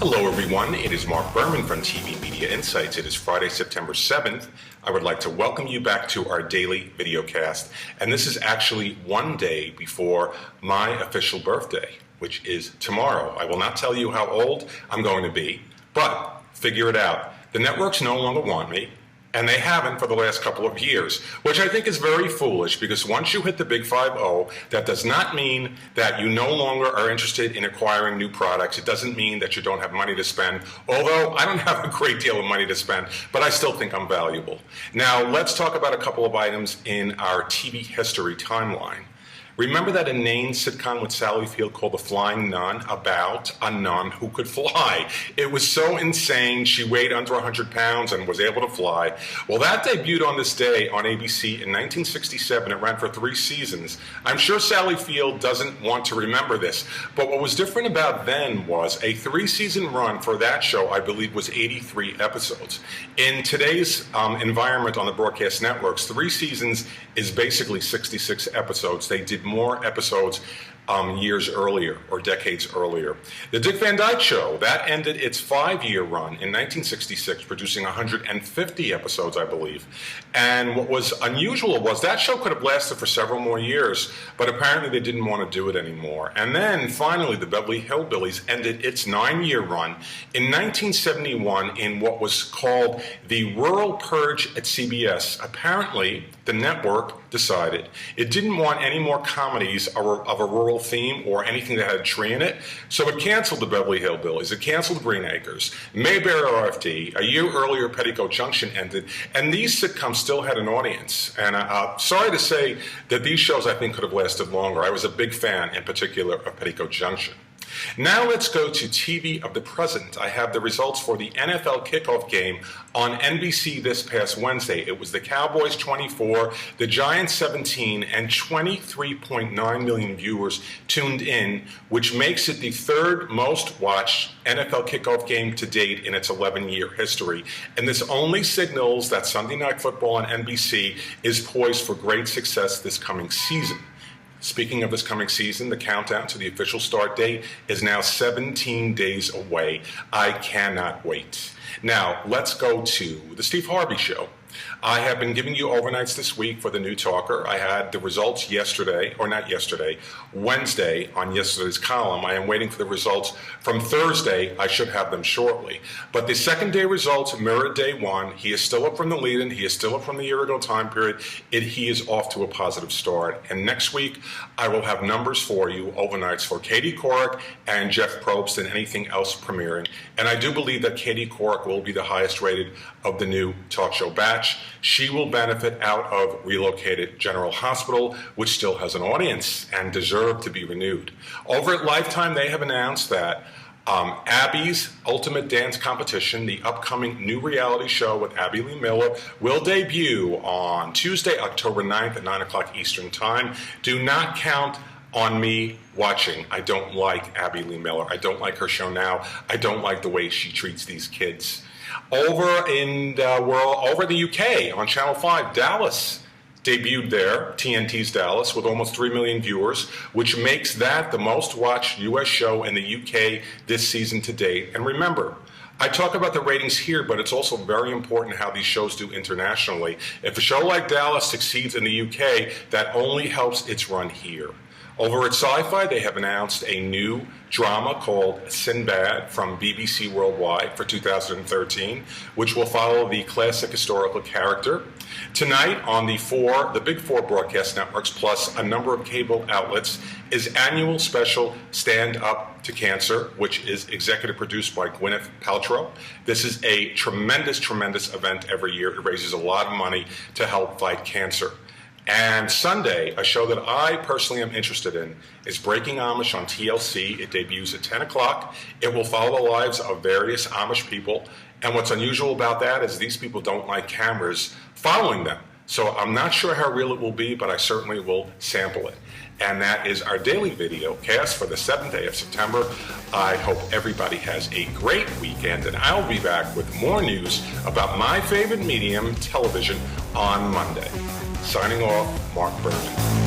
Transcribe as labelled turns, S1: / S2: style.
S1: Hello everyone, it is Marc Berman from TV Media Insights. It is Friday, September 7th. I would like to welcome you back to our daily videocast. And this is actually one day before my official birthday, which is tomorrow. I will not tell you how old I'm going to be, but figure it out. The networks no longer want me, and they haven't for the last couple of years, which I think is very foolish because once you hit the big 5-0, that does not mean that you no longer are interested in acquiring new products. It doesn't mean that you don't have money to spend, although I don't have a great deal of money to spend, but I still think I'm valuable. Now, let's talk about a couple of items in our TV history timeline. Remember that inane sitcom with Sally Field called The Flying Nun about a nun who could fly? It was so insane. She weighed under 100 pounds and was able to fly. Well, that debuted on this day on ABC in 1967. It ran for 3 seasons. I'm sure Sally Field doesn't want to remember this, but what was different about then was a 3-season run for that show, I believe, was 83 episodes. In today's environment on the broadcast networks, 3 seasons is basically 66 episodes. They did more episodes years earlier or decades earlier. The Dick Van Dyke Show, that ended its 5-year run in 1966, producing 150 episodes, I believe. And what was unusual was that show could have lasted for several more years, but apparently they didn't want to do it anymore. And then finally, the Beverly Hillbillies ended its 9-year run in 1971 in what was called the Rural Purge at CBS. Apparently, the network decided it didn't want any more comedies of a rural theme or anything that had a tree in it, so it canceled the Beverly Hillbillies, it canceled Green Acres, Mayberry RFD, a year earlier Petticoat Junction ended, and these sitcoms still had an audience. And sorry to say that these shows I think could have lasted longer. I was a big fan in particular of Petticoat Junction. Now let's go to TV of the present. I have the results for the NFL kickoff game on NBC this past Wednesday. It was the Cowboys 24, the Giants 17, and 23.9 million viewers tuned in, which makes it the 3rd most watched NFL kickoff game to date in its 11-year history. And this only signals that Sunday Night Football on NBC is poised for great success this coming season. Speaking of this coming season, the countdown to the official start date is now 17 days away. I cannot wait. Now, let's go to the Steve Harvey Show. I have been giving you overnights this week for the New Talker. I had the results yesterday, or not yesterday, Wednesday on yesterday's column. I am waiting for the results from Thursday. I should have them shortly. But the second day results mirrored day one. He is still up from the lead-in. He is still up from the year ago time period. He is off to a positive start. And next week, I will have numbers for you, overnights for Katie Couric and Jeff Probst and anything else premiering. And I do believe that Katie Couric will be the highest rated of the new talk show batch. She will benefit out of relocated General Hospital, which still has an audience and deserve to be renewed. Over at Lifetime, they have announced that Abby's Ultimate Dance Competition, the upcoming new reality show with Abby Lee Miller, will debut on Tuesday, October 9th at 9 o'clock Eastern Time. Do not count on me watching. I don't like Abby Lee Miller. I don't like her show now. I don't like the way she treats these kids. Over in the UK on Channel 5, Dallas debuted there, TNT's Dallas, with almost 3 million viewers, which makes that the most watched U.S. show in the UK this season to date. And remember, I talk about the ratings here, but it's also very important how these shows do internationally. If a show like Dallas succeeds in the UK, that only helps its run here. Over at Sci-Fi, they have announced a new drama called Sinbad from BBC Worldwide for 2013, which will follow the classic historical character. Tonight on the Big Four broadcast networks, plus a number of cable outlets, is annual special Stand Up to Cancer, which is executive produced by Gwyneth Paltrow. This is a tremendous, tremendous event every year. It raises a lot of money to help fight cancer. And Sunday, a show that I personally am interested in, is Breaking Amish on TLC. It debuts at 10 o'clock. It will follow the lives of various Amish people. And what's unusual about that is these people don't like cameras following them. So I'm not sure how real it will be, but I certainly will sample it. And that is our daily video cast for the 7th day of September. I hope everybody has a great weekend, and I'll be back with more news about my favorite medium, television, on Monday. Signing off, Marc Berman.